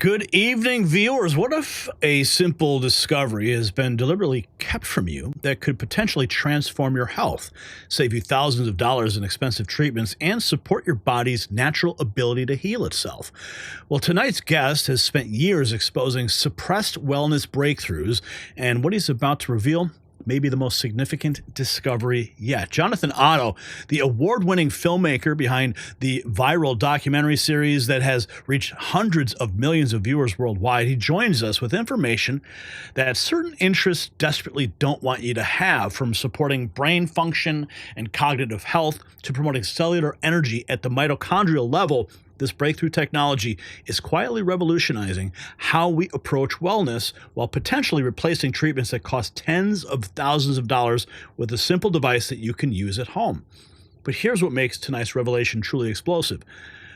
Good evening, viewers. What if a simple discovery has been deliberately kept from you that could potentially transform your health, save you thousands of dollars in expensive treatments, and support your body's natural ability to heal itself? Well, tonight's guest has spent years exposing suppressed wellness breakthroughs, and what he's about to reveal may be the most significant discovery yet. Jonathan Otto, the award-winning filmmaker behind the viral documentary series that has reached hundreds of millions of viewers worldwide, he joins us with information that certain interests desperately don't want you to have, from supporting brain function and cognitive health to promoting cellular energy at the mitochondrial level. This breakthrough technology is quietly revolutionizing how we approach wellness while potentially replacing treatments that cost tens of thousands of dollars with a simple device that you can use at home. But here's what makes tonight's revelation truly explosive.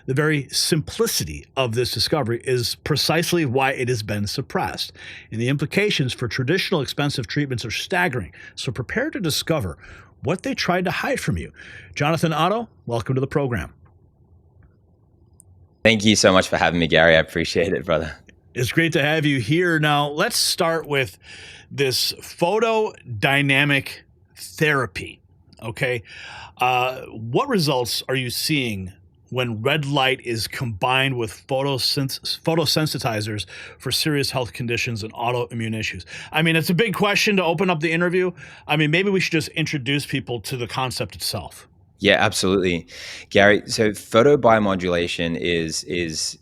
The very simplicity of this discovery is precisely why it has been suppressed, and the implications for traditional expensive treatments are staggering. So prepare to discover what they tried to hide from you. Jonathan Otto, welcome to the program. Thank you so much for having me, Gary. I appreciate it, brother. It's great to have you here. Now, let's start with this photodynamic therapy, okay? What results are you seeing when red light is combined with photosensitizers for serious health conditions and autoimmune issues? I mean, it's a big question to open up the interview. I mean, maybe we should just introduce people to the concept itself. Yeah, absolutely, Gary. So photobiomodulation is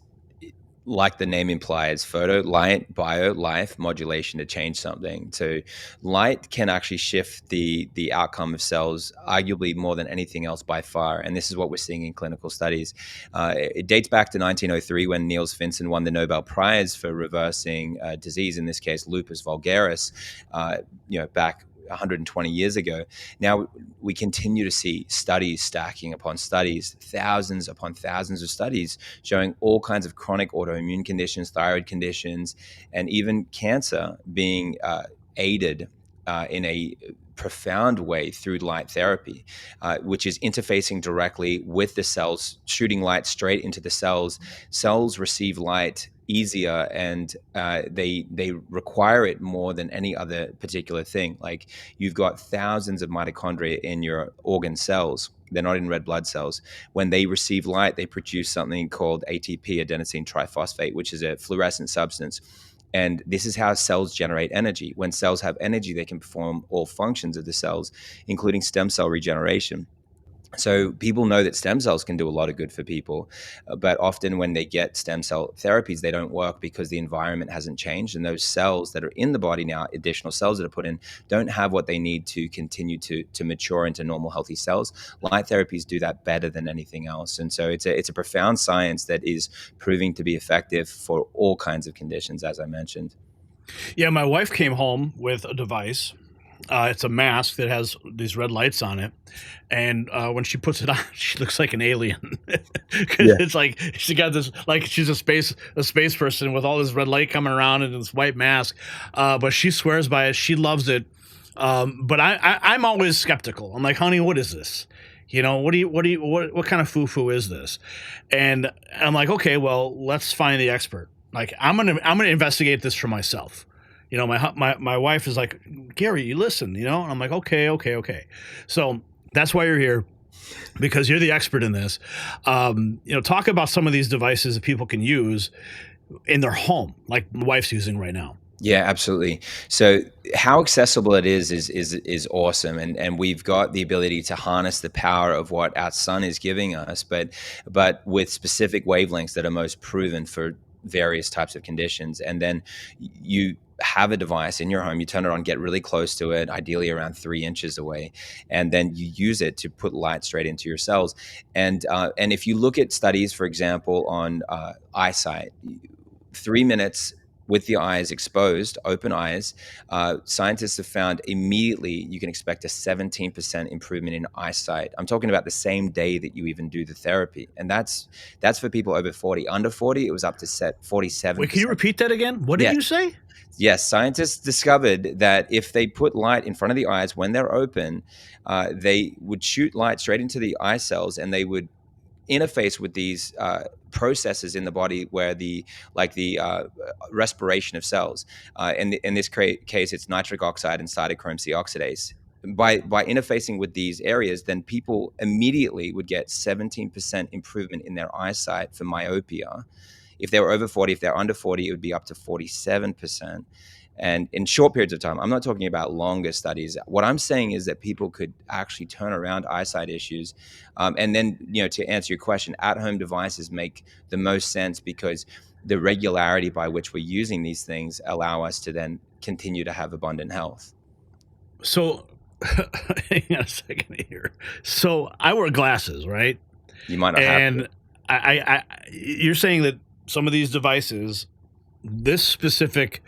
like the name implies, photo, light, bio, life, modulation, to change something. So light can actually shift the outcome of cells, arguably more than anything else by far. And this is what we're seeing in clinical studies. It dates back to 1903 when Niels Finsen won the Nobel Prize for reversing disease, in this case, lupus vulgaris, back 120 years ago. Now we continue to see studies stacking upon studies, thousands upon thousands of studies showing all kinds of chronic autoimmune conditions, thyroid conditions, and even cancer being aided in a profound way through light therapy, which is interfacing directly with the cells, shooting light straight into the cells. Cells receive light easier, and they require it more than any other particular thing. Like, you've got thousands of mitochondria in your organ cells. They're not in red blood cells. When they receive light, they produce something called ATP, adenosine triphosphate, which is a fluorescent substance. And this is how cells generate energy. When cells have energy, they can perform all functions of the cells, including stem cell regeneration. So people know that stem cells can do a lot of good for people, but often when they get stem cell therapies, they don't work because the environment hasn't changed. And those cells that are in the body now, additional cells that are put in, don't have what they need to continue to mature into normal, healthy cells. Light therapies do that better than anything else. And so it's a profound science that is proving to be effective for all kinds of conditions, as I mentioned. Yeah, my wife came home with a device. It's a mask that has these red lights on it, and when she puts it on, she looks like an alien. Because it's like she got this, like she's a space person with all this red light coming around and this white mask. But she swears by it. She loves it. But I'm always skeptical. I'm like, honey, what is this? What kind of foo-foo is this? And I'm like, okay, well, let's find the expert. Like, I'm gonna investigate this for myself. My wife is like, Gary, you listen, and I'm like, okay. So that's why you're here, because you're the expert in this. Talk about some of these devices that people can use in their home, like my wife's using right now. Yeah, absolutely. So how accessible it is awesome. And we've got the ability to harness the power of what our sun is giving us, but with specific wavelengths that are most proven for various types of conditions. And then you have a device in your home, you turn it on, get really close to it, ideally around 3 inches away, and then you use it to put light straight into your cells. And if you look at studies, for example, on eyesight, 3 minutes with the eyes exposed, open eyes, scientists have found immediately you can expect a 17% improvement in eyesight. I'm talking about the same day that you even do the therapy. And that's for people over 40. Under 40, it was up to 47%. Wait, can you repeat that again? What did you say? Yes, scientists discovered that if they put light in front of the eyes when they're open, they would shoot light straight into the eye cells, and they would interface with these processes in the body where the respiration of cells. In this case, it's nitric oxide and cytochrome C oxidase. By interfacing with these areas, then people immediately would get 17% improvement in their eyesight for myopia. If they were over 40, if they're under 40, it would be up to 47%. And in short periods of time, I'm not talking about longer studies. What I'm saying is that people could actually turn around eyesight issues. And then, to answer your question, at-home devices make the most sense because the regularity by which we're using these things allow us to then continue to have abundant health. So, hang on a second here. So I wear glasses, right? You might not have to. And you're saying that some of these devices, this specific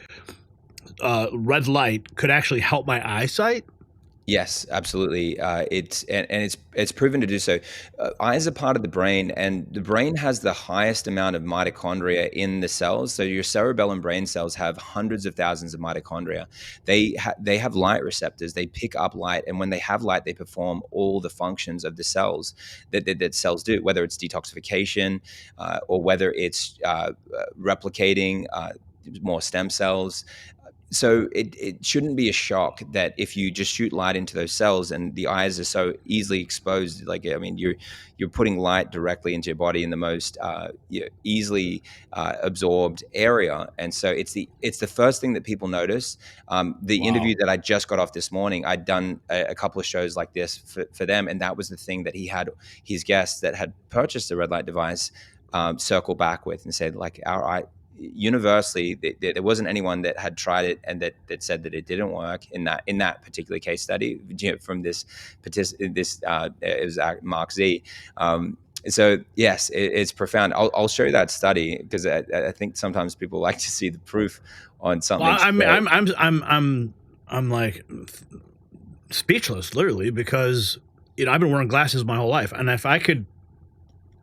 red light, could actually help my eyesight? Yes, absolutely. It's proven to do so. Eyes are part of the brain, and the brain has the highest amount of mitochondria in the cells. So your cerebellum brain cells have hundreds of thousands of mitochondria. They have light receptors. They pick up light, and when they have light, they perform all the functions of the cells that cells do. Whether it's detoxification, or whether it's replicating more stem cells. So it shouldn't be a shock that if you just shoot light into those cells and the eyes are so easily exposed, you're putting light directly into your body in the most easily absorbed area, and so it's the first thing that people notice. The Wow. interview that I just got off this morning, I'd done a couple of shows like this for them, and that was the thing that he had his guests that had purchased a red light device circle back with and said, like, universally, there wasn't anyone that had tried it and that said that it didn't work in that particular case study. From this it was Mark Z. So yes, it's profound. I'll show you that study because I think sometimes people like to see the proof on something. Well, I'm like speechless, literally, because I've been wearing glasses my whole life, and if I could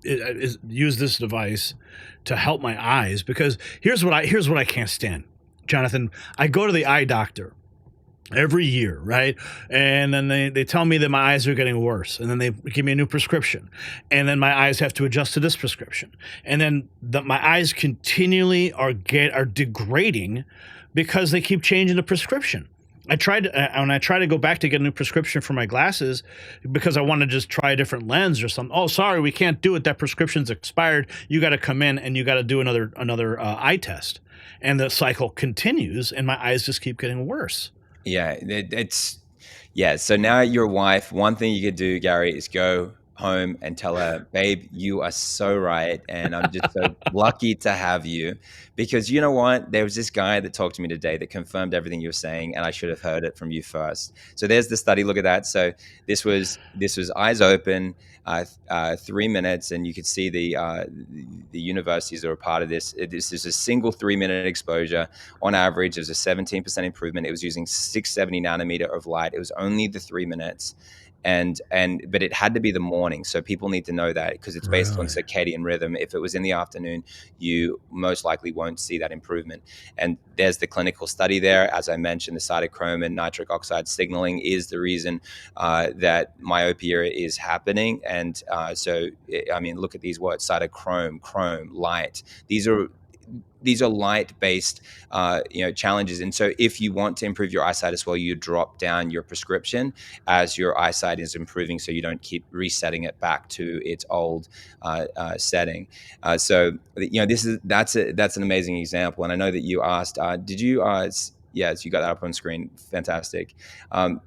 use this device to help my eyes, because here's what I can't stand, Jonathan. I go to the eye doctor every year, right? And then they tell me that my eyes are getting worse, and then they give me a new prescription, and then my eyes have to adjust to this prescription, and then my eyes continually are degrading because they keep changing the prescription. When I try to go back to get a new prescription for my glasses because I want to just try a different lens or something. Oh, sorry, we can't do it. That prescription's expired. You got to come in and you got to do another eye test. And the cycle continues, and my eyes just keep getting worse. Yeah, so now your wife, one thing you could do, Gary, is go home and tell her, babe, you are so right, and I'm just so lucky to have you, because you know what, there was this guy that talked to me today that confirmed everything you were saying, and I should have heard it from you first. So there's the study. Look at that. So this was eyes open, 3 minutes, and you could see the universities that are a part of this. This is a single 3-minute exposure. On average, it was a 17% improvement. It was using 670 nanometer of light. It was only the 3 minutes. But it had to be the morning, so people need to know that, because it's based on circadian rhythm. If it was in the afternoon, you most likely won't see that improvement. And there's the clinical study there. As I mentioned, the cytochrome and nitric oxide signaling is the reason that myopia is happening. And so, I mean, look at these words: cytochrome, chrome, light. These are light-based, challenges. And so if you want to improve your eyesight as well, you drop down your prescription as your eyesight is improving, so you don't keep resetting it back to its old setting. So that's an amazing example. And I know that you asked, did you? Yes, you got that up on screen. Fantastic.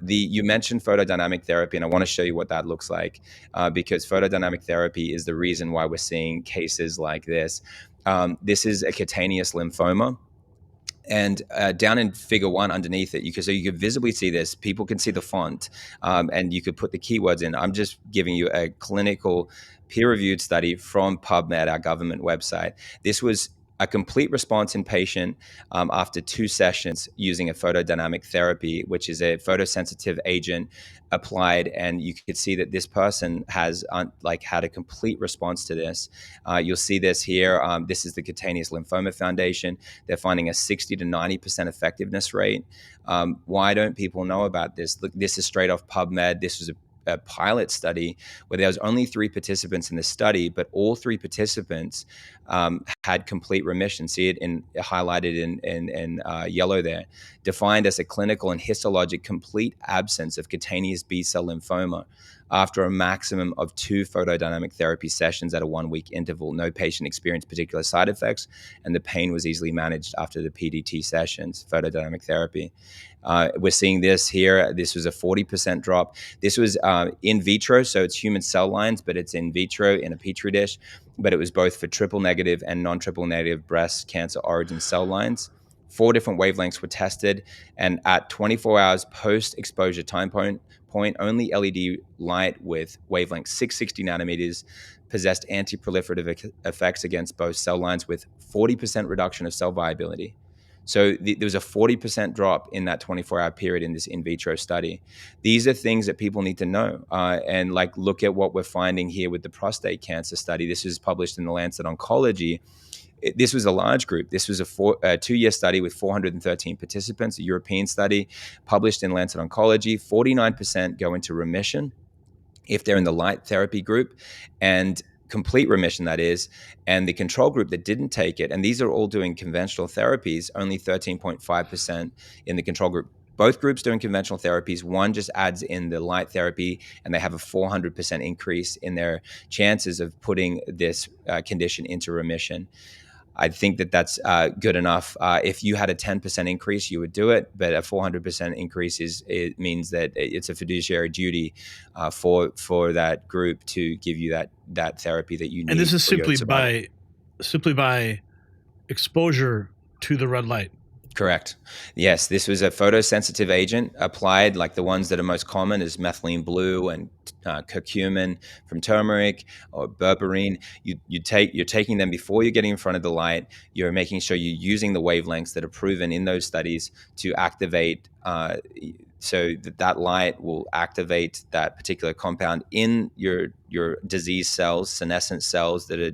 You mentioned photodynamic therapy, and I want to show you what that looks like, because photodynamic therapy is the reason why we're seeing cases like this. This is a cutaneous lymphoma. And down in figure 1 underneath it, so you could visibly see this. People can see the font, and you could put the keywords in. I'm just giving you a clinical peer-reviewed study from PubMed, our government website. This was a complete response in patient after 2 sessions using a photodynamic therapy, which is a photosensitive agent applied, and you could see that this person has had a complete response to this. You'll see this here. This is the Cutaneous Lymphoma Foundation. They're finding a 60 to 90% effectiveness rate. Why don't people know about this? Look, this is straight off PubMed. This was a pilot study where there was only 3 participants in the study, but all 3 participants had complete remission. See it highlighted in yellow there, defined as a clinical and histologic complete absence of cutaneous B-cell lymphoma after a maximum of 2 photodynamic therapy sessions at a 1-week interval. No patient experienced particular side effects, and the pain was easily managed after the PDT sessions, photodynamic therapy. We're seeing this here. This was a 40% drop. This was in vitro, so it's human cell lines, but it's in vitro in a petri dish. But it was both for triple negative and non-triple negative breast cancer origin cell lines. 4 different wavelengths were tested, and at 24 hours post-exposure time point, only LED light with wavelength 660 nanometers possessed anti-proliferative effects against both cell lines with 40% reduction of cell viability. So there was a 40% drop in that 24-hour period in this in vitro study. These are things that people need to know. And like, look at what we're finding here with the prostate cancer study. This was published in the Lancet Oncology. This was a large group. This was a 2-year study with 413 participants, a European study published in Lancet Oncology. 49% go into remission if they're in the light therapy group, and complete remission, that is, and the control group that didn't take it, and these are all doing conventional therapies, only 13.5% in the control group. Both groups doing conventional therapies, one just adds in the light therapy, and they have a 400% increase in their chances of putting this condition into remission. I think that that's good enough. If you had a 10% increase, you would do it, but a 400% increase it means that it's a fiduciary duty for that group to give you that therapy that you need. And this is for your survival. simply by exposure to the red light. Correct. Yes, this was a photosensitive agent applied, like the ones that are most common is methylene blue and curcumin from turmeric or berberine. You're taking them before you're getting in front of the light. You're making sure you're using the wavelengths that are proven in those studies to activate, so that light will activate that particular compound in your disease cells, senescent cells that are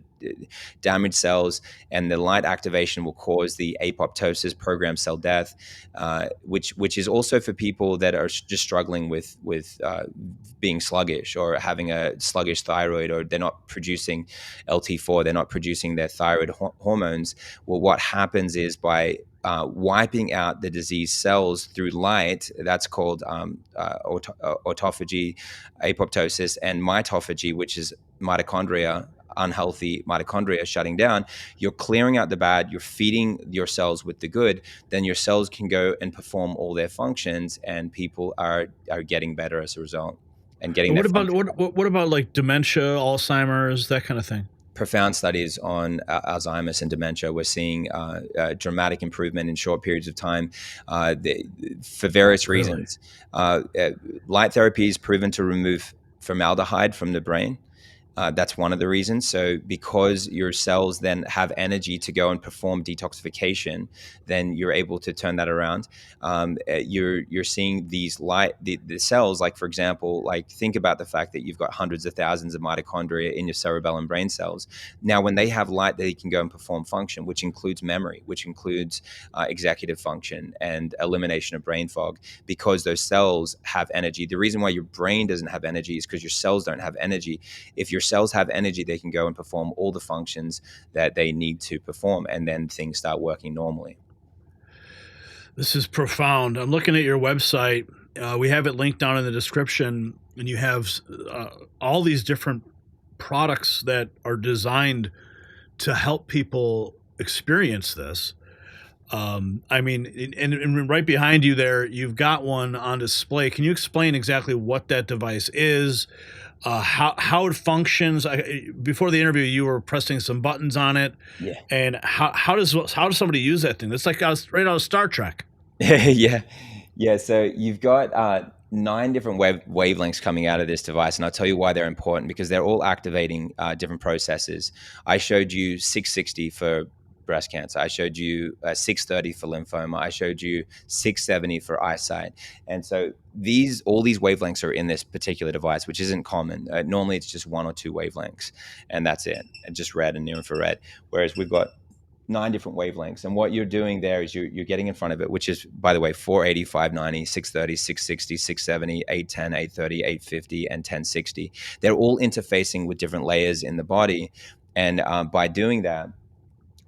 damaged cells, and the light activation will cause the apoptosis, programmed cell death, which is also for people that are just struggling with being sluggish or having a sluggish thyroid, or they're not producing LT4, they're not producing their thyroid hormones. Well, what happens is by wiping out the disease cells through light, that's called autophagy, apoptosis, and mitophagy, which is mitochondria, unhealthy mitochondria shutting down. You're clearing out the bad, you're feeding your cells with the good, then your cells can go and perform all their functions, and people are getting better as a result and getting But their what function. about what about like dementia, Alzheimer's, that kind of thing? Profound studies on Alzheimer's and dementia. We're seeing dramatic improvement in short periods of time for various reasons. Light therapy is proven to remove formaldehyde from the brain. That's one of the reasons. So because your cells then have energy to go and perform detoxification, then you're able to turn that around. You're seeing these the cells, like, for example, like, think about the fact that you've got hundreds of thousands of mitochondria in your cerebellum brain cells. Now, when they have light, they can go and perform function, which includes memory, which includes executive function and elimination of brain fog, because those cells have energy. The reason why your brain doesn't have energy is because your cells don't have energy. If your cells have energy, they can go and perform all the functions that they need to perform, and then things start working normally. This is profound. I'm looking at your website. We have it linked down in the description, and you have all these different products that are designed to help people experience this. I mean, and right behind you there, you've got one on display. Can you explain exactly what that device is, how it functions? Before the interview, you were pressing some buttons on it, Yeah. and how does somebody use that thing? That's like right out of Star Trek. Yeah. So you've got 9 different wavelengths coming out of this device, and I'll tell you why they're important, because they're all activating different processes. I showed you 660 for breast cancer. I showed you 630 for lymphoma. I showed you 670 for eyesight. And so all these wavelengths are in this particular device, which isn't common. Normally it's just 1 or 2 wavelengths, and that's it, and just red and near infrared. Whereas we've got 9 different wavelengths. And what you're doing there is you're getting in front of it, which is, by the way, 480, 590, 630, 660, 670, 810, 830, 850, and 1060. They're all interfacing with different layers in the body. And by doing that,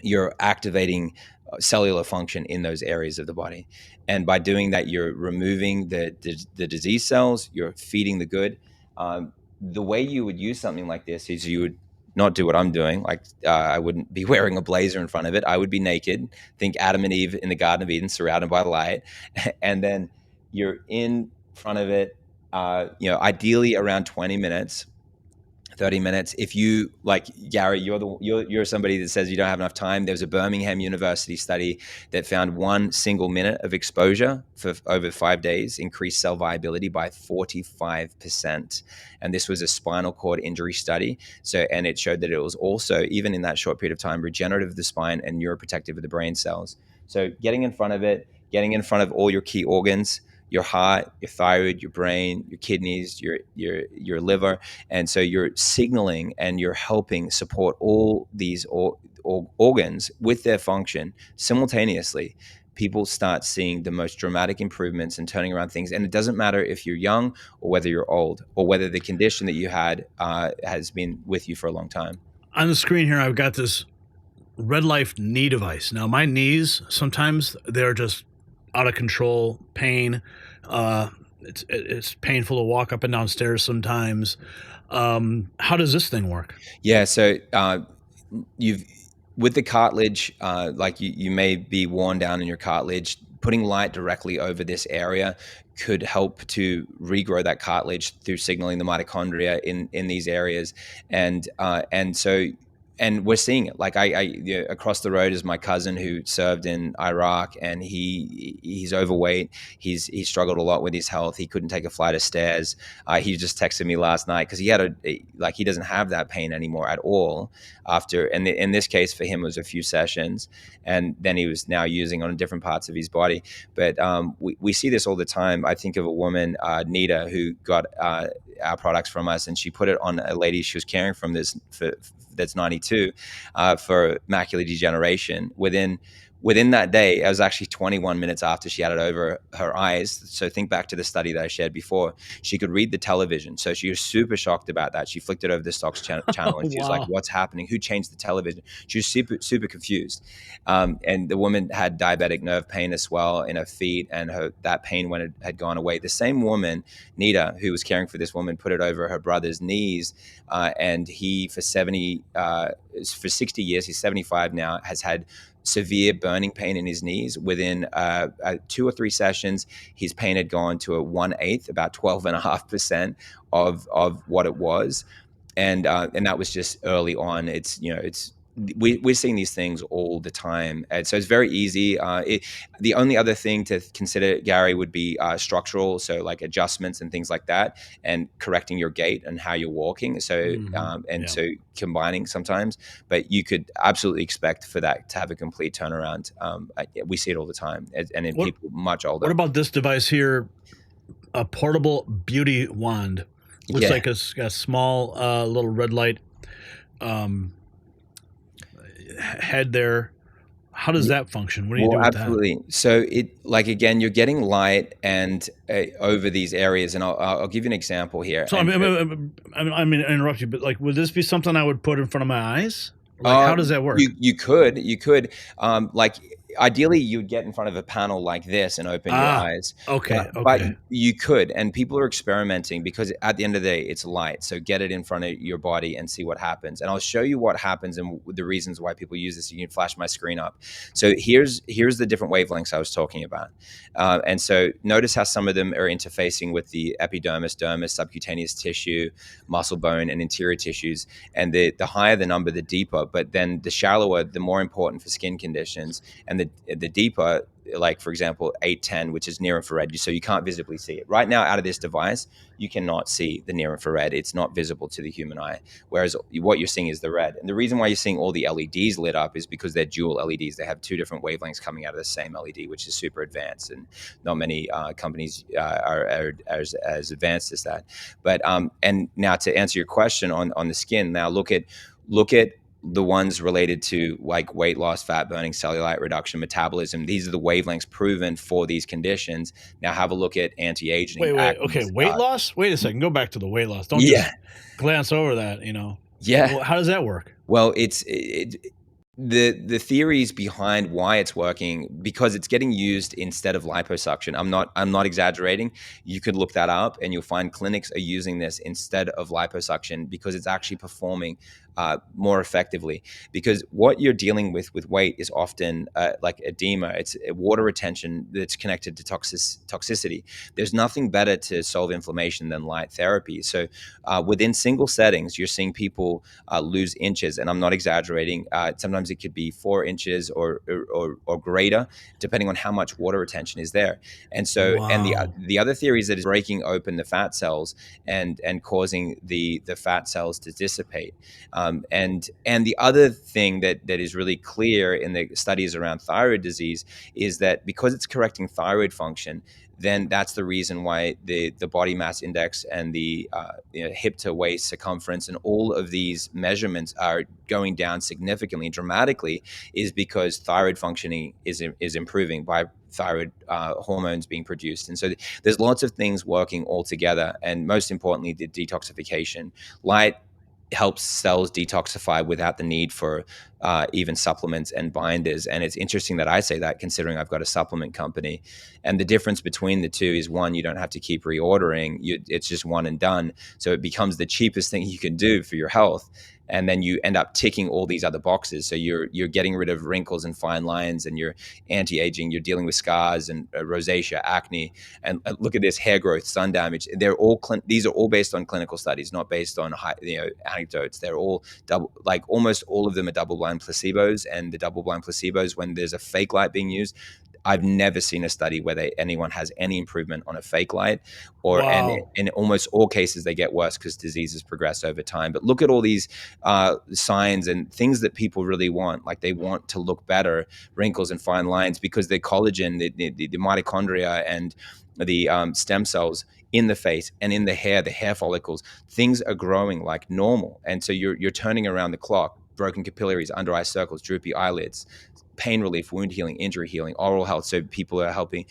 you're activating cellular function in those areas of the body. And by doing that, you're removing the disease cells, you're feeding the good. The way you would use something like this is you would not do what I'm doing. Like I wouldn't be wearing a blazer in front of it. I would be naked. Think Adam and Eve in the Garden of Eden, surrounded by the light. And then you're in front of it, ideally around 20 minutes. 30 minutes. If you, like Gary, you're somebody that says you don't have enough time. There was a Birmingham University study that found 1 single minute of exposure for over 5 days increased cell viability by 45%. And this was a spinal cord injury study. And it showed that it was also, even in that short period of time, regenerative of the spine and neuroprotective of the brain cells. So getting in front of it, getting in front of all your key organs, your heart, your thyroid, your brain, your kidneys, your liver. And so you're signaling and you're helping support all these organs with their function simultaneously. People start seeing the most dramatic improvements and turning around things. And it doesn't matter if you're young or whether you're old or whether the condition that you had has been with you for a long time. On the screen here, I've got this Red Life knee device. Now, my knees, sometimes they're just out of control, pain. It's painful to walk up and down stairs sometimes. How does this thing work? Yeah, so you've with the cartilage, like you may be worn down in your cartilage. Putting light directly over this area could help to regrow that cartilage through signaling the mitochondria in these areas, and so. And we're seeing it. Like across the road is my cousin who served in Iraq, and he's overweight. He's struggled a lot with his health. He couldn't take a flight of stairs. He just texted me last night because he had he doesn't have that pain anymore at all after. And in this case for him it was a few sessions, and then he was now using on different parts of his body. But we see this all the time. I think of a woman, Nita, who got our products from us, and she put it on a lady she was caring from that's 92 for macular degeneration. Within that day, it was actually 21 minutes after she had it over her eyes. So think back to the study that I shared before. She could read the television. So she was super shocked about that. She flicked it over the stocks channel and she was like, what's happening? Who changed the television? She was super, super confused. And the woman had diabetic nerve pain as well in her feet, and that pain when it had gone away. The same woman, Nita, who was caring for this woman, put it over her brother's knees. And he, for 60 years, he's 75 now, has had severe burning pain in his knees. Within 2 or 3 sessions, his pain had gone to a 1/8, about 12.5% of what it was, and that was just early on. We're seeing these things all the time, and so it's very easy. The only other thing to consider, Gary, would be structural, so like adjustments and things like that, and correcting your gait and how you're walking. So so combining sometimes, but you could absolutely expect for that to have a complete turnaround. We see it all the time, and in people much older. What about this device here? A portable beauty wand. Looks like a small little red light head there. How does that function? What do you do with absolutely. that? So again, you're getting light and over these areas, and I'll give you an example here. So I mean, to interrupt you, but like, would this be something I would put in front of my eyes? Like, how does that work? You could, like, ideally you would get in front of a panel like this and open your eyes. Okay. But you could, and people are experimenting because at the end of the day, it's light. So get it in front of your body and see what happens. And I'll show you what happens and the reasons why people use this. You can flash my screen up. So here's the different wavelengths I was talking about. And so notice how some of them are interfacing with the epidermis, dermis, subcutaneous tissue, muscle, bone, and interior tissues. And the higher the number, the deeper. But then the shallower, the more important for skin conditions. And the deeper, like for example 810, which is near infrared, so you can't visibly see it right now out of this device. You cannot see the near infrared. It's not visible to the human eye, whereas what you're seeing is the red. And the reason why you're seeing all the LEDs lit up is because they're dual LEDs. They have 2 different wavelengths coming out of the same LED, which is super advanced, and not many companies are as advanced as that. But and now to answer your question on the skin, now look at the ones related to like weight loss, fat burning, cellulite reduction, metabolism. These are the wavelengths proven for these conditions. Now have a look at anti-aging, Wait. acne, Okay, weight scars. loss. Wait a second. Go back to the weight loss. Don't Yeah, just glance over that. yeah. How does that work? Well, the theories behind why it's working, because it's getting used instead of liposuction. I'm not exaggerating. You could look that up and you'll find clinics are using this instead of liposuction because it's actually performing more effectively. Because what you're dealing with weight is often like edema. It's water retention that's connected to toxicity. There's nothing better to solve inflammation than light therapy. So within single settings, you're seeing people lose inches, and I'm not exaggerating. Sometimes it could be 4 inches or greater, depending on how much water retention is there. And so, and Wow. the other theory is that it's breaking open the fat cells and causing the fat cells to dissipate. And the other thing that is really clear in the studies around thyroid disease is that because it's correcting thyroid function, then that's the reason why the body mass index and the hip to waist circumference and all of these measurements are going down significantly and dramatically, is because thyroid functioning is improving by thyroid hormones being produced. And so there's lots of things working all together, and most importantly, the detoxification. Light helps cells detoxify without the need for even supplements and binders. And it's interesting that I say that, considering I've got a supplement company. And the difference between the two is, one, you don't have to keep reordering. It's just one and done. So it becomes the cheapest thing you can do for your health. And then you end up ticking all these other boxes. So you're getting rid of wrinkles and fine lines, and you're anti-aging. You're dealing with scars and rosacea, acne, and look at this, hair growth, sun damage. These are all based on clinical studies, not based on anecdotes. They're all almost all of them are double-blind placebos, and the double-blind placebos, when there's a fake light being used, I've never seen a study where anyone has any improvement on a fake light, and Wow. in almost all cases they get worse because diseases progress over time. But look at all these signs and things that people really want. Like, they want to look better, wrinkles and fine lines, because the collagen, the mitochondria, and the stem cells in the face and in the hair follicles, things are growing like normal. And so you're turning around the clock. Broken capillaries, under eye circles, droopy eyelids, pain relief, wound healing, injury healing, oral health. So people are helping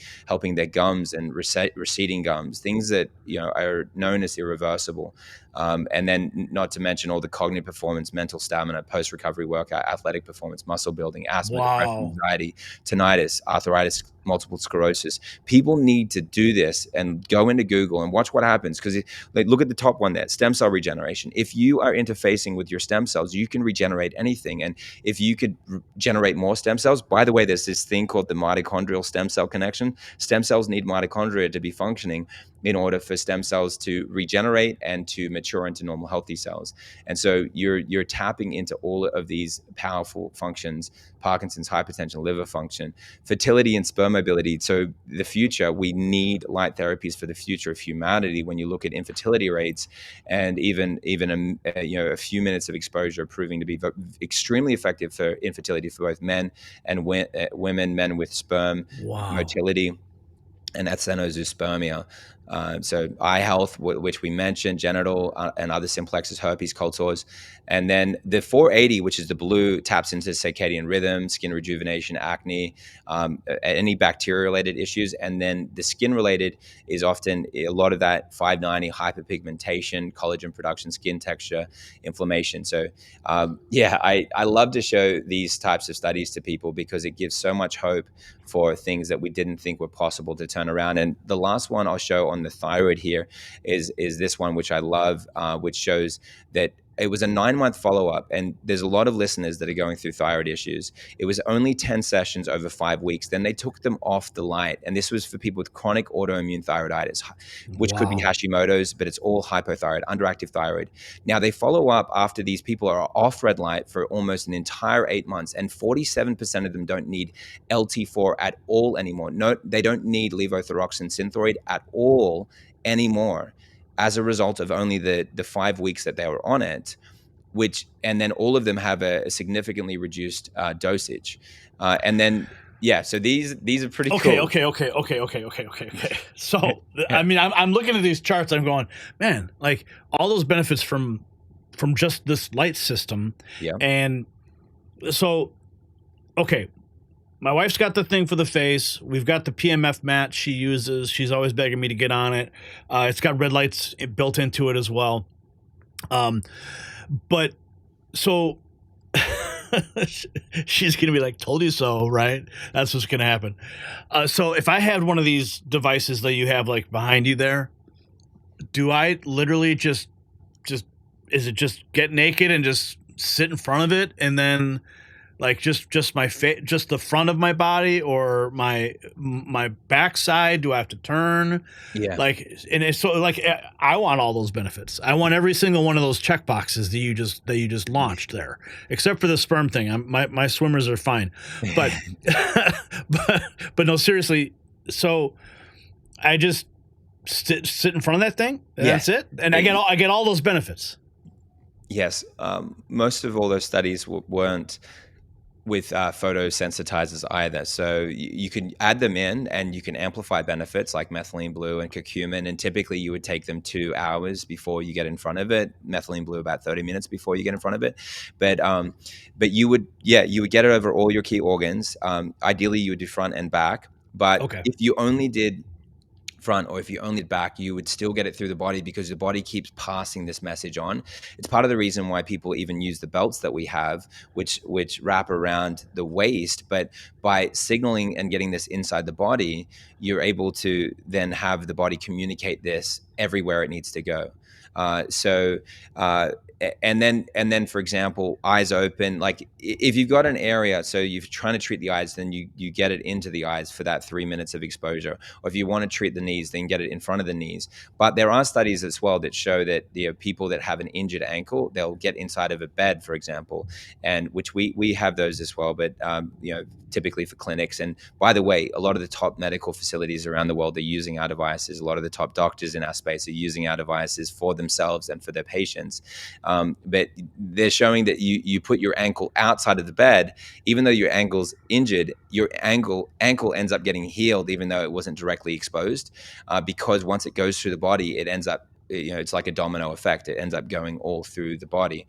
their gums and receding gums, things that are known as irreversible. And then, not to mention all the cognitive performance, mental stamina, post-recovery workout, athletic performance, muscle building, asthma, depression, Wow. anxiety, tinnitus, arthritis, multiple sclerosis. People need to do this and go into Google and watch what happens. Because look at the top one there, stem cell regeneration. If you are interfacing with your stem cells, you can regenerate anything. And if you could generate more stem cells, by the way, there's this thing called the mitochondrial stem cell connection. Stem cells need mitochondria to be functioning in order for stem cells to regenerate and to mature into normal healthy cells. And so you're tapping into all of these powerful functions: Parkinson's, hypertension, liver function, fertility, and sperm mobility. So the future, we need light therapies for the future of humanity. When you look at infertility rates, and even a few minutes of exposure proving to be extremely effective for infertility for both men and women, men with sperm Wow. motility and actinozoospermia. So eye health, which we mentioned, genital and other simplexes, herpes, cold sores. And then the 480, which is the blue, taps into circadian rhythm, skin rejuvenation, acne, any bacteria-related issues. And then the skin-related is often a lot of that 590, hyperpigmentation, collagen production, skin texture, inflammation. So I love to show these types of studies to people because it gives so much hope for things that we didn't think were possible to turn around. And the last one I'll show on the thyroid here is this one, which I love, which shows that it was a 9-month follow-up, and there's a lot of listeners that are going through thyroid issues. It was only 10 sessions over 5 weeks. Then they took them off the light, and this was for people with chronic autoimmune thyroiditis, which could be Wow. Hashimoto's, but it's all hypothyroid, underactive thyroid. Now, they follow up after these people are off red light for almost an entire 8 months, and 47% of them don't need LT4 at all anymore. No, they don't need levothyroxine Synthroid at all anymore, as a result of only the 5 weeks that they were on it, and then all of them have a significantly reduced dosage. And then, so these are pretty Okay. cool. Okay. So, I mean, I'm looking at these charts. I'm going, man, like all those benefits from from just this light system. Yeah. And so, okay, my wife's got the thing for the face. We've got the PMF mat she uses. She's always begging me to get on it. It's got red lights built into it as well. But so she's gonna be like, "Told you so," right? That's what's gonna happen. So if I had one of these devices that you have like behind you there, do I literally just is it just get naked and just sit in front of it, and then like just my face, just the front of my body, or my backside? Do I have to turn? Yeah. Like, and it's so like I want all those benefits. I want every single one of those check boxes that you just launched there, except for the sperm thing. My swimmers are fine, but but no, seriously. So I just sit in front of that thing, and Yeah. that's it, and I get all those benefits. Yes. Most of all those studies weren't with photosensitizers either. So you can add them in and you can amplify benefits like methylene blue and curcumin. And typically you would take them 2 hours before you get in front of it. Methylene blue about 30 minutes before you get in front of it. But you would get it over all your key organs. Ideally you would do front and back. But Okay. if you only did front, or if you only did back, you would still get it through the body because the body keeps passing this message on. It's part of the reason why people even use the belts that we have, which wrap around the waist. But by signaling and getting this inside the body, you're able to then have the body communicate this everywhere it needs to go. So and then for example, eyes open, like if you've got an area, so you're trying to treat the eyes, then you get it into the eyes for that 3 minutes of exposure. Or if you want to treat the knees, then get it in front of the knees. But there are studies as well that show that people that have an injured ankle, they'll get inside of a bed, for example, and which we have those as well, but typically for clinics. And by the way, a lot of the top medical facilities around the world are using our devices. A lot of the top doctors in our space are using our devices for themselves and for their patients. But they're showing that you put your ankle outside of the bed, even though your ankle's injured, your ankle ends up getting healed, even though it wasn't directly exposed, because once it goes through the body, it ends up, it's like a domino effect. It ends up going all through the body.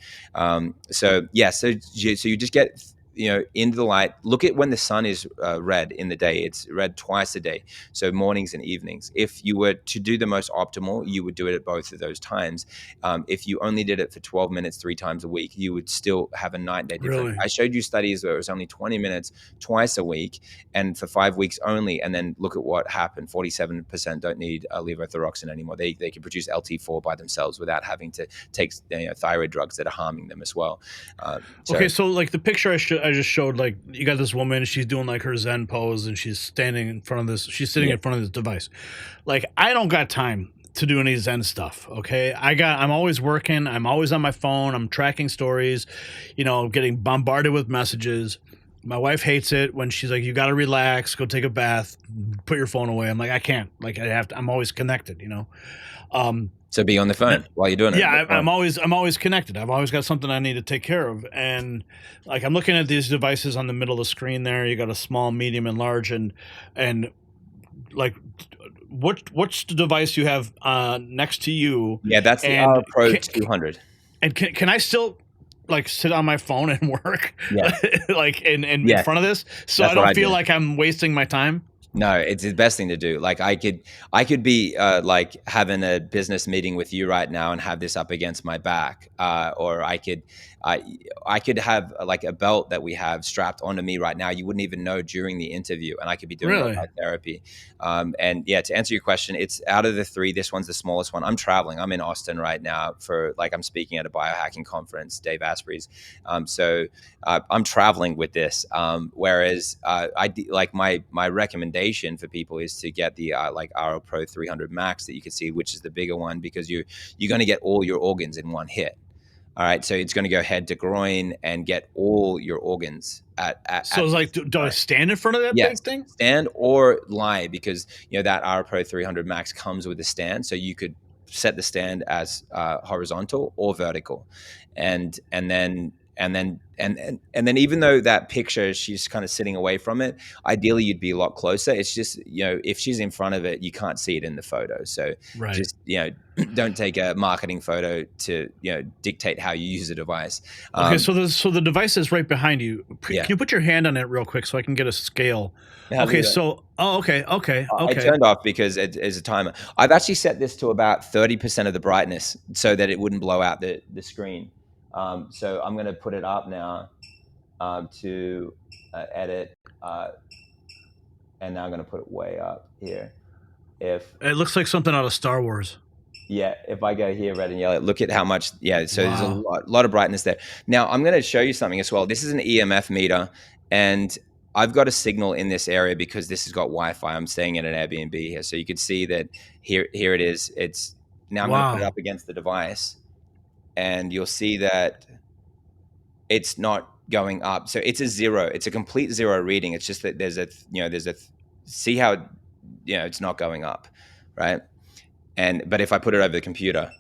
So you just get into the light. Look at when the sun is red in the day. It's red twice a day, so mornings and evenings. If you were to do the most optimal, you would do it at both of those times. If you only did it for 12 minutes 3 times a week, you would still have a night and day difference. Really? I showed you studies where it was only 20 minutes twice a week and for 5 weeks only, and then look at what happened. 47% don't need levothyroxine anymore. They can produce LT4 by themselves without having to take thyroid drugs that are harming them as well. Okay, so like the picture I just showed, like you got this woman, she's doing like her Zen pose, and she's standing in front of this, she's sitting in front of this device. Like I don't got time to do any Zen stuff. Okay, I'm always working, I'm always on my phone, I'm tracking stories, getting bombarded with messages. My wife hates it when she's like, "You got to relax, go take a bath, put your phone away." I'm like, I can't. Like I have to. I'm always connected. So be on the phone while you're doing it. Yeah, I'm always connected. I've always got something I need to take care of, and like I'm looking at these devices on the middle of the screen. There, you got a small, medium, and large, and like what's the device you have next to you? Yeah, that's the and Pro 200. And can I still like sit on my phone and work? Yeah. Like in Yeah. front of this, so That's I what don't I feel do. like I'm wasting my time. No, it's the best thing to do. Like I could be like having a business meeting with you right now and have this up against my back, or I could have like a belt that we have strapped onto me right now. You wouldn't even know during the interview, and I could be doing all Really? my therapy. And yeah, to answer your question, it's out of the three, this one's the smallest one. I'm traveling. I'm in Austin right now I'm speaking at a biohacking conference, Dave Asprey's. I'm traveling with this. Whereas like my recommendation for people is to get the like Aero Pro 300 Max that you can see, which is the bigger one, because you're going to get all your organs in one hit. All right, so it's going to go head to groin and get all your organs So it's like, do I stand in front of that yes, big thing? stand or lie, because that Aero Pro 300 Max comes with a stand, so you could set the stand as horizontal or vertical, and then and then even though that picture, she's kind of sitting away from it, ideally you'd be a lot closer. It's just, if she's in front of it, you can't see it in the photo. So Right. just, don't take a marketing photo to, dictate how you use a device. Okay, so the device is right behind you. Yeah. Can you put your hand on it real quick so I can get a scale? Now, look Okay, at that. so I okay. turned off because it is a timer. I've actually set this to about 30% of the brightness so that it wouldn't blow out the screen. So I'm going to put it up now to edit, and now I'm going to put it way up here. It looks like something out of Star Wars. If I go here, red and yellow, look at how much. Yeah, so there's a Wow. lot of brightness there. Now I'm going to show you something as well. This is an EMF meter, and I've got a signal in this area because this has got Wi-Fi. I'm staying in an Airbnb here, so you can see that here it is. It's now I'm going to put it Wow. up against the device, and you'll see that it's not going up. So it's a zero. It's a complete zero reading. It's just that see how it's not going up, right? But if I put it over the computer,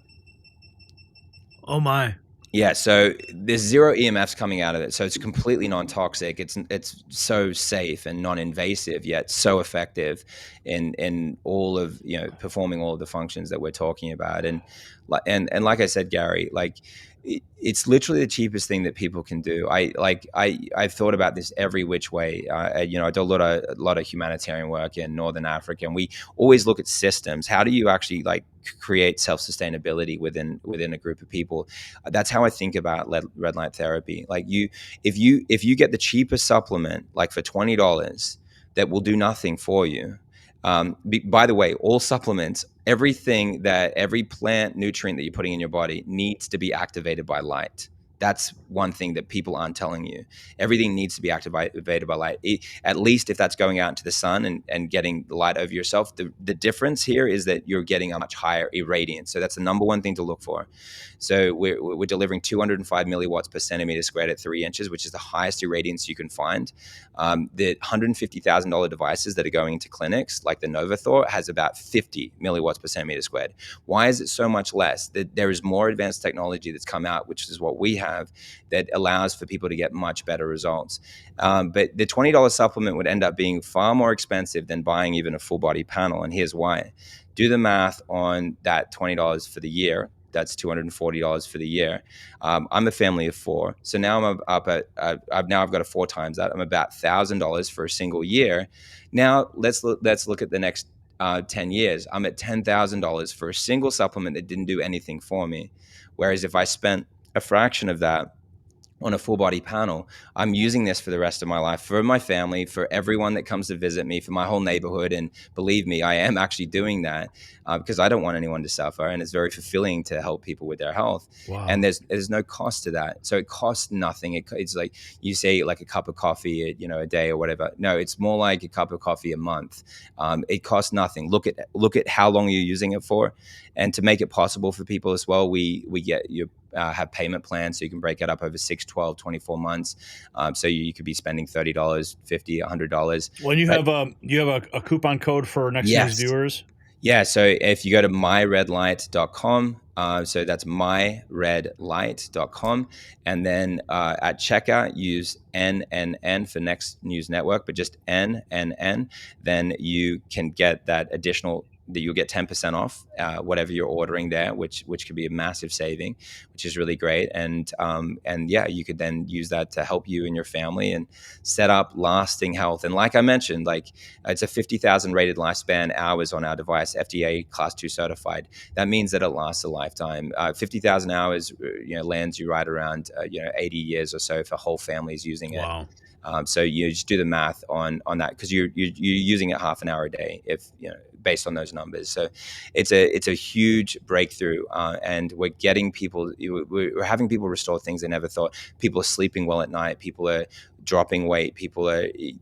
Oh my. yeah, so there's zero EMFs coming out of it. So it's completely non-toxic. It's so safe and non-invasive, yet so effective in all of, performing all of the functions that we're talking about. And like I said, Gary, like it's literally the cheapest thing that people can do. I've thought about this every which way. I do a lot of humanitarian work in Northern Africa, and we always look at systems. How do you actually like create self-sustainability within a group of people? That's how I think about red light therapy. Like if you get the cheapest supplement, like for $20, that will do nothing for you. By the way, all supplements, every plant nutrient that you're putting in your body needs to be activated by light. That's one thing that people aren't telling you. Everything needs to be activated by light. At least if that's going out into the sun and getting the light over yourself, the difference here is that you're getting a much higher irradiance. So that's the number one thing to look for. So we're delivering 205 milliwatts per centimeter squared at 3 inches, which is the highest irradiance you can find. The $150,000 devices that are going into clinics, like the Novathor, has about 50 milliwatts per centimeter squared. Why is it so much less? There is more advanced technology that's come out, which is what we have, that allows for people to get much better results. But the $20 supplement would end up being far more expensive than buying even a full body panel. And here's why. Do the math on that $20 for the year. That's $240 for the year. I'm a family of 4, so now I'm up at. I've got a 4 times that. I'm about $1,000 for a single year. Now let's look at the next 10 years. I'm at $10,000 for a single supplement that didn't do anything for me. Whereas if I spent a fraction of that on a full body panel, I'm using this for the rest of my life, for my family, for everyone that comes to visit me, for my whole neighborhood. And believe me, I am actually doing that because I don't want anyone to suffer. And it's very fulfilling to help people with their health. Wow. And there's no cost to that. So it costs nothing. It's like you say, like a cup of coffee, a day or whatever. No, it's more like a cup of coffee a month. It costs nothing. Look at how long you're using it for. And to make it possible for people as well, we get you have payment plans, so you can break it up over 6, 12, 24 months. So you could be spending $30, $50, $100. Well, you have a coupon code for next news Yes. viewers. Yeah. So if you go to myredlight.com, so that's myredlight.com, and then at checkout use NNN for Next News Network, but just NNN, then you can get that additional. That you'll get 10% off whatever you're ordering there, which could be a massive saving, which is really great. And yeah, you could then use that to help you and your family and set up lasting health. And like I mentioned, like it's a 50,000 rated lifespan hours on our device, FDA Class 2 certified. That means that it lasts a lifetime. 50,000 hours, lands you right around 80 years or so if a whole family is using it. Wow. So you just do the math on that, because you're using it half an hour a day, if based on those numbers. So it's a huge breakthrough, and we're getting people. We're having people restore things they never thought. People are sleeping well at night. People are dropping weight.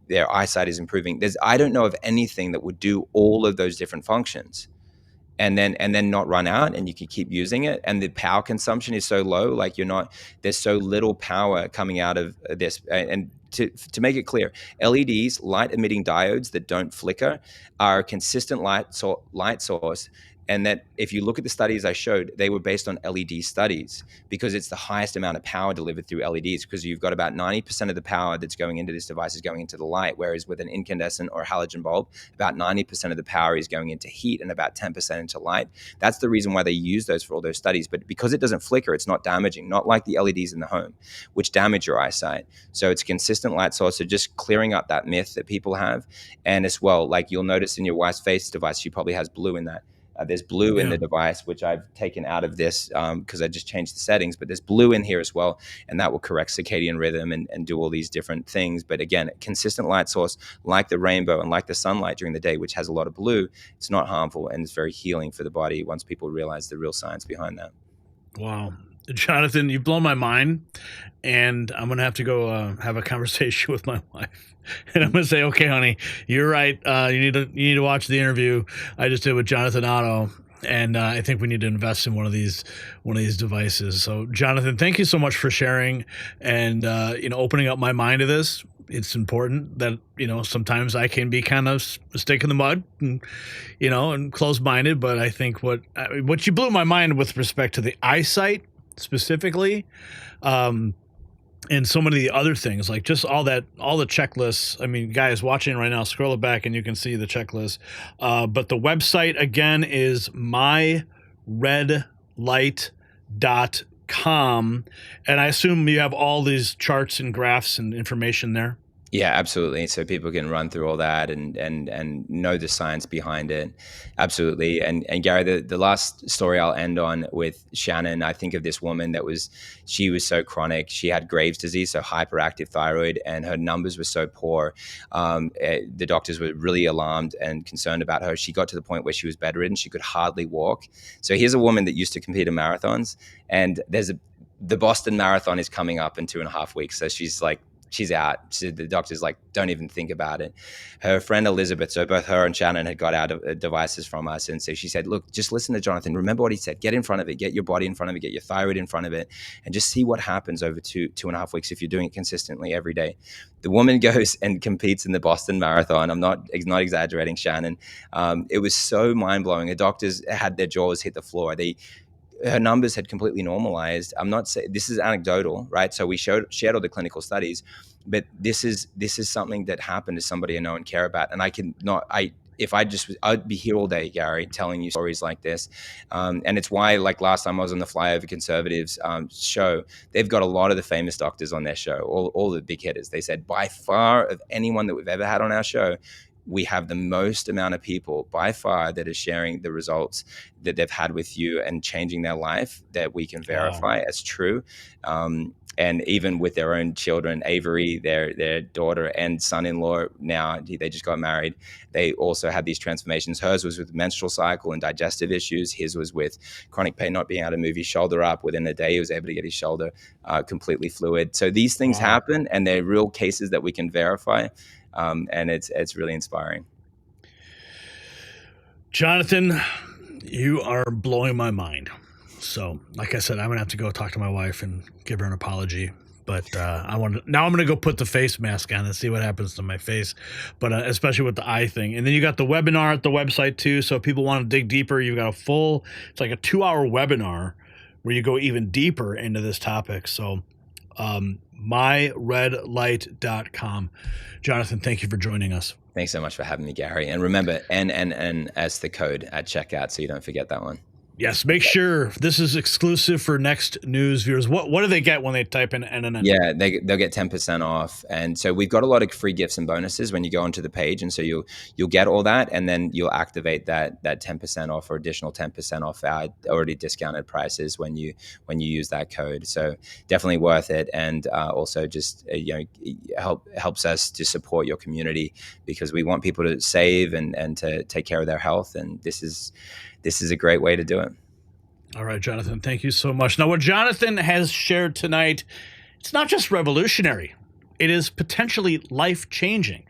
Their eyesight is improving. I don't know of anything that would do all of those different functions and then not run out, and you can keep using it. And the power consumption is so low, like there's so little power coming out of this. And to make it clear, LEDs, light emitting diodes that don't flicker, are a consistent light source And that if you look at the studies I showed, they were based on LED studies, because it's the highest amount of power delivered through LEDs, because you've got about 90% of the power that's going into this device is going into the light, whereas with an incandescent or halogen bulb, about 90% of the power is going into heat and about 10% into light. That's the reason why they use those for all those studies. But because it doesn't flicker, it's not damaging, not like the LEDs in the home, which damage your eyesight. So it's a consistent light source. So just clearing up that myth that people have. And as well, like you'll notice in your wife's face device, she probably has blue in that. There's blue in the device, which I've taken out of this because I just changed the settings, but there's blue in here as well. And that will correct circadian rhythm and do all these different things. But again, consistent light source like the rainbow and like the sunlight during the day, which has a lot of blue, it's not harmful and it's very healing for the body once people realize the real science behind that. Wow. Jonathan, you've blown my mind, and I'm going to have to go have a conversation with my wife. And I'm going to say, okay, honey, you're right. You need to watch the interview I just did with Jonathan Otto. And I think we need to invest in one of these devices. So, Jonathan, thank you so much for sharing and opening up my mind to this. It's important that sometimes I can be kind of a stick in the mud and closed-minded. But I think what you blew my mind with respect to the eyesight specifically, and so many of the other things, like just all the checklists. I mean, guys watching right now, scroll it back and you can see the checklist. But the website again is myredlight.com. And I assume you have all these charts and graphs and information there. Yeah, absolutely. So people can run through all that and know the science behind it. Absolutely. And Gary, the last story I'll end on with Shannon, I think of this woman she was so chronic. She had Graves' disease, so hyperactive thyroid, and her numbers were so poor. The doctors were really alarmed and concerned about her. She got to the point where she was bedridden. She could hardly walk. So here's a woman that used to compete in marathons, and the Boston Marathon is coming up in 2.5 weeks. So she's out. The doctor's like, don't even think about it. Her friend Elizabeth, so both her and Shannon had got out of devices from us. And so she said, look, just listen to Jonathan. Remember what he said. Get in front of it. Get your body in front of it. Get your thyroid in front of it. And just see what happens over 2.5 weeks if you're doing it consistently every day. The woman goes and competes in the Boston Marathon. I'm not exaggerating, Shannon. It was so mind-blowing. The doctors had their jaws hit the floor. Her numbers had completely normalized. I'm not saying this is anecdotal, right? So we shared all the clinical studies, but this is something that happened to somebody I know and care about. And I'd be here all day, Gary, telling you stories like this. And it's why, like last time I was on the Flyover Conservatives show, they've got a lot of the famous doctors on their show, all the big hitters. They said by far of anyone that we've ever had on our show, we have the most amount of people by far that are sharing the results that they've had with you and changing their life that we can verify as true. And even with their own children, Avery, their daughter and son-in-law, now they just got married. They also had these transformations. Hers was with menstrual cycle and digestive issues. His was with chronic pain, not being able to move his shoulder up. Within a day, he was able to get his shoulder completely fluid. So these things happen, and they're real cases that we can verify. And it's really inspiring. Jonathan, you are blowing my mind. So, like I said, I'm gonna have to go talk to my wife and give her an apology. But I'm gonna go put the face mask on and see what happens to my face. But especially with the eye thing, and then you got the webinar at the website too. So if people want to dig deeper, you've got it's like a 2-hour webinar where you go even deeper into this topic. So, myredlight.com. Jonathan, thank you for joining us. Thanks so much for having me, Gary. And remember, NNN as the code at checkout, so you don't forget that one. Yes, make sure this is exclusive for Next News viewers. What do they get when they type in NNN? Yeah, they'll get 10% off. And so we've got a lot of free gifts and bonuses when you go onto the page. And so you'll get all that, and then you'll activate that 10% off or additional 10% off our already discounted prices when you use that code. So definitely worth it. And also just helps us to support your community, because we want people to save and to take care of their health. And this is a great way to do it. All right, Jonathan, thank you so much. Now, what Jonathan has shared tonight, it's not just revolutionary. It is potentially life-changing.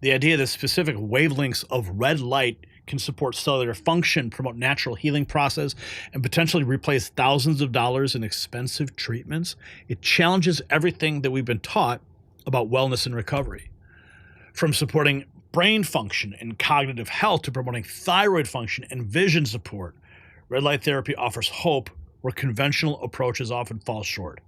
The idea that specific wavelengths of red light can support cellular function, promote natural healing process, and potentially replace thousands of dollars in expensive treatments. It challenges everything that we've been taught about wellness and recovery. From supporting brain function and cognitive health to promoting thyroid function and vision support, red light therapy offers hope where conventional approaches often fall short.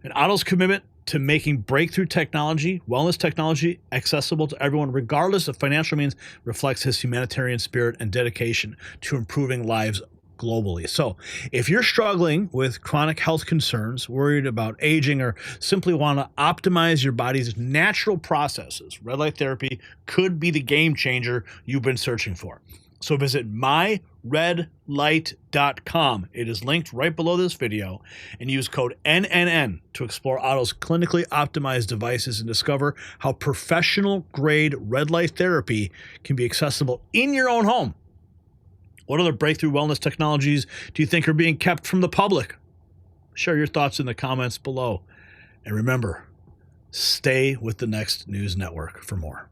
And Otto's commitment to making breakthrough technology, wellness technology, accessible to everyone, regardless of financial means, reflects his humanitarian spirit and dedication to improving lives globally. So if you're struggling with chronic health concerns, worried about aging, or simply want to optimize your body's natural processes, red light therapy could be the game changer you've been searching for. So visit myredlight.com. It is linked right below this video, and use code NNN to explore Otto's clinically optimized devices and discover how professional grade red light therapy can be accessible in your own home. What other breakthrough wellness technologies do you think are being kept from the public? Share your thoughts in the comments below. And remember, stay with the Next News Network for more.